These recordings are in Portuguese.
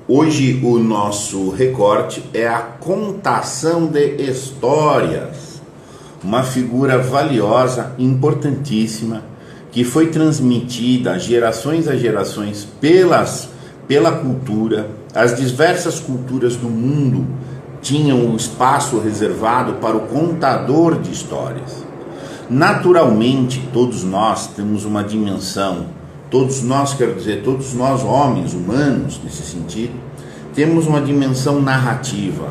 Hoje o nosso recorte é a contação de histórias, uma figura valiosa, importantíssima, que foi transmitida gerações a gerações pela cultura. As diversas culturas do mundo tinham um espaço reservado para o contador de histórias. Naturalmente, todos nós temos uma dimensão, todos nós, quero dizer, todos nós homens, humanos, nesse sentido, temos uma dimensão narrativa.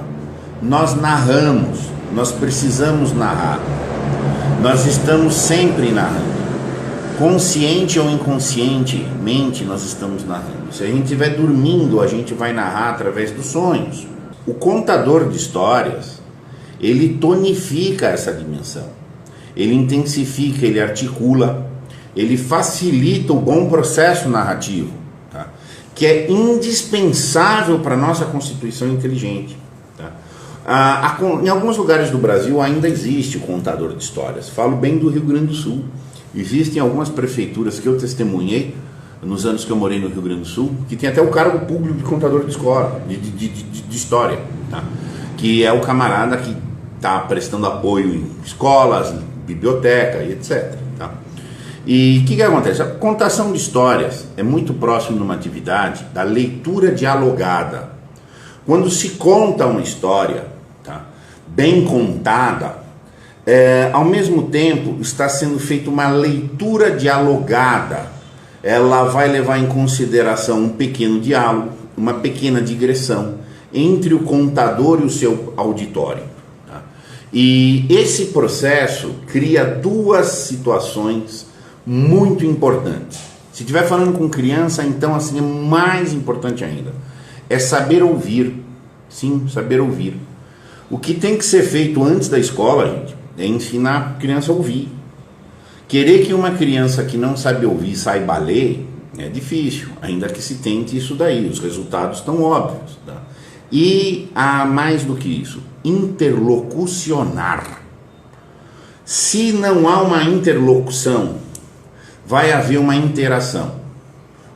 Nós narramos, nós precisamos narrar, nós estamos sempre narrando. Consciente ou inconscientemente, nós estamos narrando. Se a gente estiver dormindo, a gente vai narrar através dos sonhos. O contador de histórias, ele tonifica essa dimensão. Ele intensifica, ele articula, ele facilita o bom processo narrativo, tá? Que é indispensável para a nossa constituição inteligente. Tá? Em alguns lugares do Brasil ainda existe o contador de histórias. Falo bem do Rio Grande do Sul. Existem algumas prefeituras que eu testemunhei nos anos que eu morei no Rio Grande do Sul, que tem até o cargo público de contador de escola, de história, tá? Que é o camarada que está prestando apoio em escolas, biblioteca e etc. Tá? E o que acontece? A contação de histórias é muito próximo de uma atividade da leitura dialogada. Quando se conta uma história, tá, bem contada, ao mesmo tempo está sendo feita uma leitura dialogada. Ela vai levar em consideração um pequeno diálogo, uma pequena digressão entre o contador e o seu auditório. Tá? E esse processo cria duas situações muito importantes. Se estiver falando com criança, então assim é mais importante ainda. É saber ouvir. Sim, saber ouvir. O que tem que ser feito antes da escola, gente, é ensinar a criança a ouvir. Querer que uma criança que não sabe ouvir saiba ler é difícil, ainda que se tente isso daí, os resultados estão óbvios. Tá? E há mais do que isso, interlocucionar. Se não há uma interlocução, vai haver uma interação.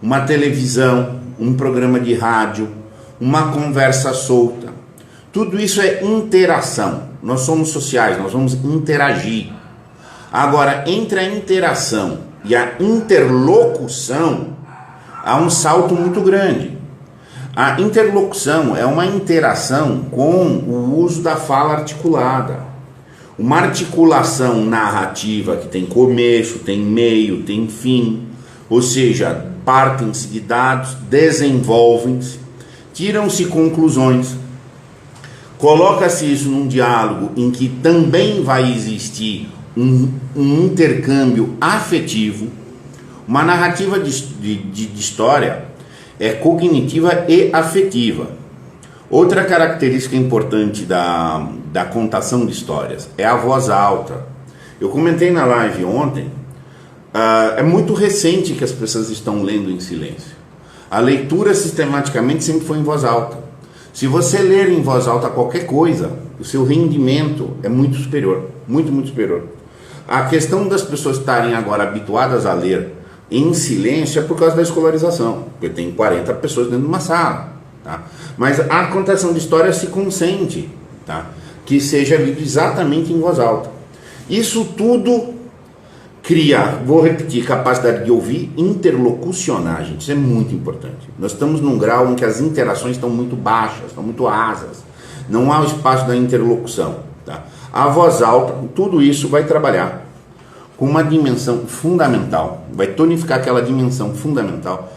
Uma televisão, um programa de rádio, uma conversa solta. Tudo isso é interação. Nós somos sociais, nós vamos interagir. Agora, entre a interação e a interlocução, há um salto muito grande. A interlocução é uma interação com o uso da fala articulada. Uma articulação narrativa que tem começo, tem meio, tem fim. Ou seja, partem-se de dados, desenvolvem-se, tiram-se conclusões. Coloca-se isso num diálogo em que também vai existir um intercâmbio afetivo. Uma narrativa de história é cognitiva e afetiva. Outra característica importante da contação de histórias é a voz alta. Eu comentei na live ontem, é muito recente que as pessoas estão lendo em silêncio. A leitura sistematicamente sempre foi em voz alta. Se você ler em voz alta qualquer coisa, o seu rendimento é muito superior, muito, muito superior. A questão das pessoas estarem agora habituadas a ler em silêncio é por causa da escolarização, porque tem 40 pessoas dentro de uma sala, tá? Mas a contação de história se consente, tá? Que seja lido exatamente em voz alta. Isso tudo cria, vou repetir, capacidade de ouvir, interlocucionar, gente, isso é muito importante. Nós estamos num grau em que as interações estão muito baixas, estão muito rasas, não há o espaço da interlocução, tá? A voz alta, tudo isso vai trabalhar com uma dimensão fundamental, vai tonificar aquela dimensão fundamental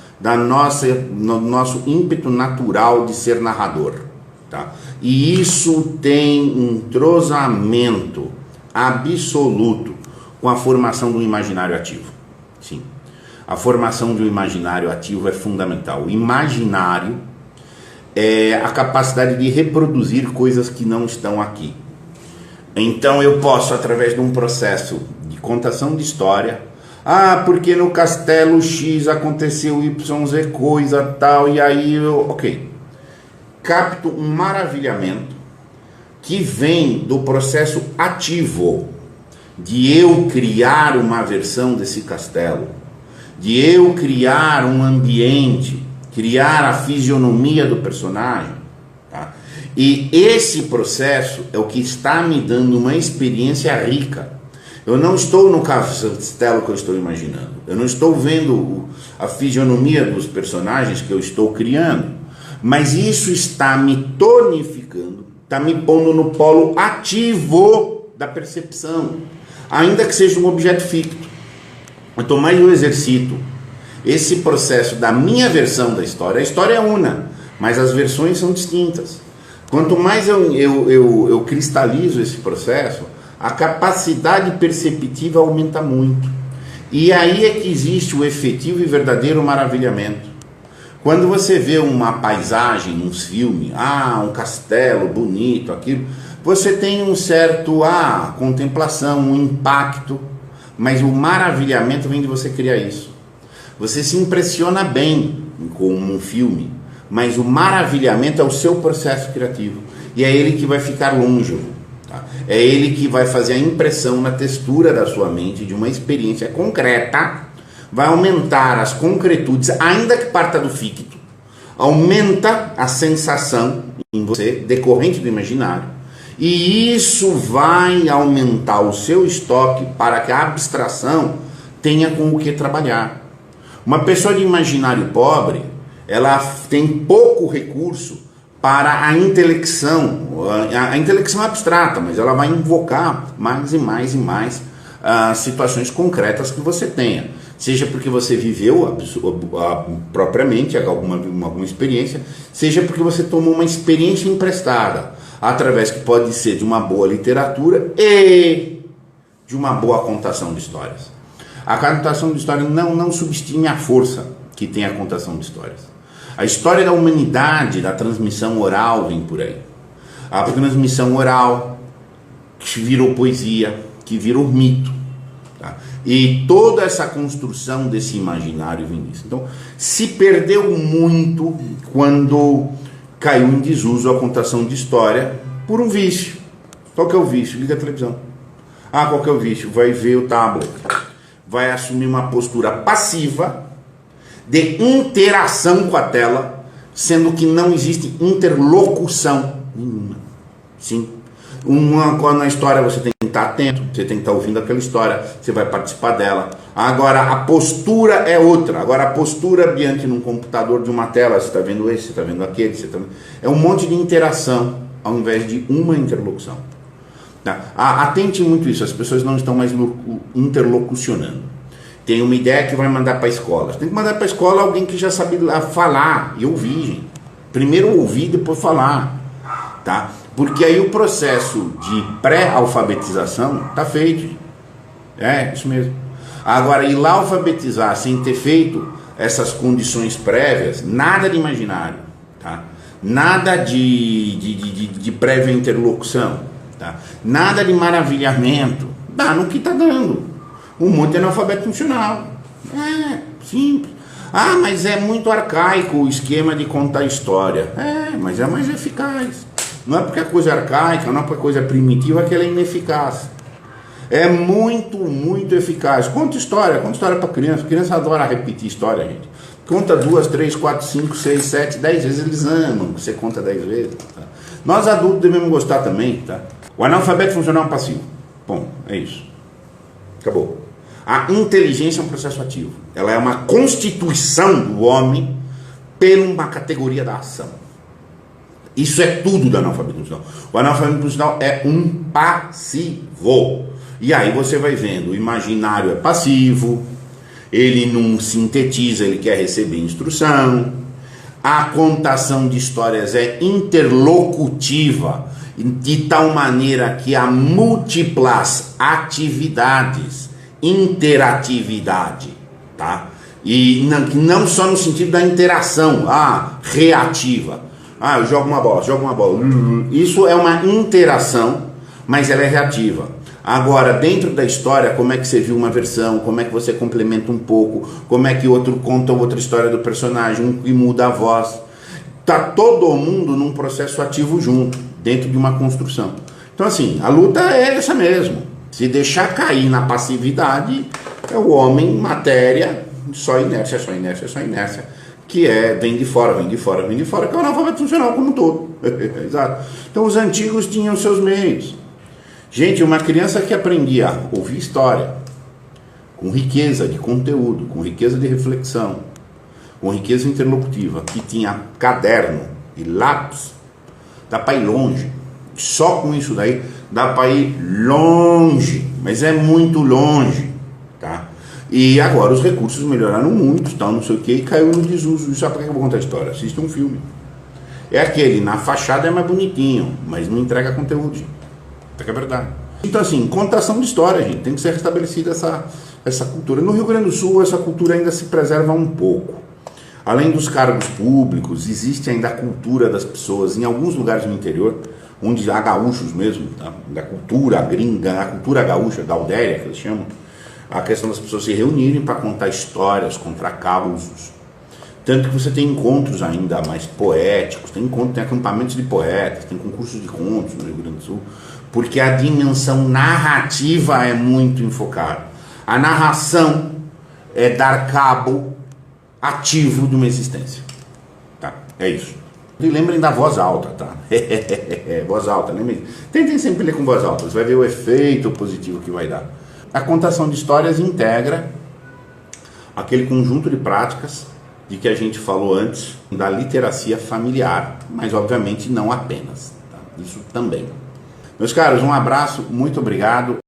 no nosso ímpeto natural de ser narrador, tá? E isso tem um entrosamento absoluto com a formação do imaginário ativo. Sim, a formação de um imaginário ativo é fundamental. O imaginário é a capacidade de reproduzir coisas que não estão aqui. Então eu posso, através de um processo de contação de história, porque no castelo X aconteceu YZ coisa tal, e aí ok, capto um maravilhamento que vem do processo ativo de eu criar uma versão desse castelo, de eu criar um ambiente criar a fisionomia do personagem, tá? E esse processo é o que está me dando uma experiência rica. Eu não estou no castelo que eu estou imaginando, eu não estou vendo a fisionomia dos personagens que eu estou criando, mas isso está me tonificando, está me pondo no polo ativo da percepção, ainda que seja um objeto ficto. Quanto mais eu exercito esse processo da minha versão da história, a história é una, mas as versões são distintas. Quanto mais eu cristalizo esse processo, a capacidade perceptiva aumenta muito. E aí é que existe o efetivo e verdadeiro maravilhamento. Quando você vê uma paisagem, um filme, um castelo bonito, aquilo, você tem um certo contemplação, um impacto, mas o maravilhamento vem de você criar isso. Você se impressiona bem com um filme, mas o maravilhamento é o seu processo criativo. E é ele que vai ficar longevo. Tá? É ele que vai fazer a impressão na textura da sua mente de uma experiência concreta, vai aumentar as concretudes, ainda que parta do ficto, aumenta a sensação em você, decorrente do imaginário, e isso vai aumentar o seu estoque para que a abstração tenha com o que trabalhar. Uma pessoa de imaginário pobre, ela tem pouco recurso para a intelecção. A intelecção é abstrata, mas ela vai invocar mais e mais e mais situações concretas que você tenha. Seja porque você viveu propriamente alguma experiência, seja porque você tomou uma experiência emprestada, através que pode ser de uma boa literatura e de uma boa contação de histórias. A contação de histórias não subestime a força que tem a contação de histórias. A história da humanidade, da transmissão oral, vem por aí. A transmissão oral que virou poesia, que virou mito. Tá? E toda essa construção desse imaginário vem disso. Então, se perdeu muito quando caiu em desuso a contação de história por um vício. Qual que é o vício? Liga a televisão. Qual que é o vício? Vai ver o tablet. Vai assumir uma postura passiva de interação com a tela, sendo que não existe interlocução nenhuma. Sim. Na história você tem que estar atento, você tem que estar ouvindo aquela história, você vai participar dela. Agora a postura é outra. Agora a postura diante de um computador, de uma tela, você está vendo esse, você está vendo aquele, é um monte de interação ao invés de uma interlocução. Tá? Atente muito isso, as pessoas não estão mais interlocucionando. Tem uma ideia que vai mandar para a escola. Tem que mandar para a escola alguém que já sabe falar e ouvir, gente. Primeiro ouvir, depois falar. Tá? Porque aí o processo de pré-alfabetização está feito. É, isso mesmo. Agora, ir lá alfabetizar sem ter feito essas condições prévias, nada de imaginário. Tá? Nada de prévia interlocução. Tá? Nada de maravilhamento. Dá no que está dando. Um monte de analfabeto funcional. Simples. Mas é muito arcaico o esquema de contar história. Mas é mais eficaz. Não é porque a coisa é arcaica, não é porque a coisa é primitiva que ela é ineficaz. É muito, muito eficaz. Conta história para criança. A criança adora repetir história, gente. Conta 2, 3, 4, 5, 6, 7, 10 vezes, eles amam que você conta 10 vezes. Tá? Nós adultos devemos gostar também, tá? O analfabeto funcional é um passivo. Bom, é isso. Acabou. A inteligência é um processo ativo. Ela é uma constituição do homem por uma categoria da ação. Isso é tudo do analfabetismo funcional. O analfabetismo funcional é um passivo. E aí você vai vendo, o imaginário é passivo, ele não sintetiza, ele quer receber instrução. A contação de histórias é interlocutiva, de tal maneira que há múltiplas atividades, interatividade, tá? E não só no sentido da interação, reativa. Eu jogo uma bola. Isso é uma interação, mas ela é reativa. Agora, dentro da história, como é que você viu uma versão, como é que você complementa um pouco, como é que outro conta outra história do personagem, um que muda a voz. Tá todo mundo num processo ativo junto, dentro de uma construção. Então, assim, a luta é essa mesmo. Se deixar cair na passividade, é o homem, matéria, só inércia, que vem de fora, vem de fora, vem de fora, que é o analfabeto funcional como um todo. Exato. Então os antigos tinham seus meios. Gente, uma criança que aprendia a ouvir história, com riqueza de conteúdo, com riqueza de reflexão, com riqueza interlocutiva, que tinha caderno e lápis, dá para ir longe. Só com isso daí dá para ir longe, mas é muito longe, tá? E agora os recursos melhoraram muito, tal, não sei o que, e caiu no desuso. E sabe por que eu vou contar a história? Assiste um filme. É aquele, na fachada é mais bonitinho, mas não entrega conteúdo, gente. Isso que é verdade. Então assim, contação de história, gente, tem que ser restabelecida essa cultura. No Rio Grande do Sul, essa cultura ainda se preserva um pouco. Além dos cargos públicos, existe ainda a cultura das pessoas, em alguns lugares no interior, onde há gaúchos mesmo, tá? Da cultura gringa, a cultura gaúcha, gaudéria, que eles chamam, a questão das pessoas se reunirem para contar histórias, contar causos. Tanto que você tem encontros ainda mais poéticos, tem acampamentos de poetas, tem concursos de contos no Rio Grande do Sul, porque a dimensão narrativa é muito enfocada. A narração é dar cabo ativo de uma existência. Tá? É isso. E lembrem da voz alta, tá? Voz alta, lembrem. Tentem sempre ler com voz alta, você vai ver o efeito positivo que vai dar. A contação de histórias integra aquele conjunto de práticas de que a gente falou antes, da literacia familiar, mas obviamente não apenas, tá? Isso também. Meus caros, um abraço, muito obrigado.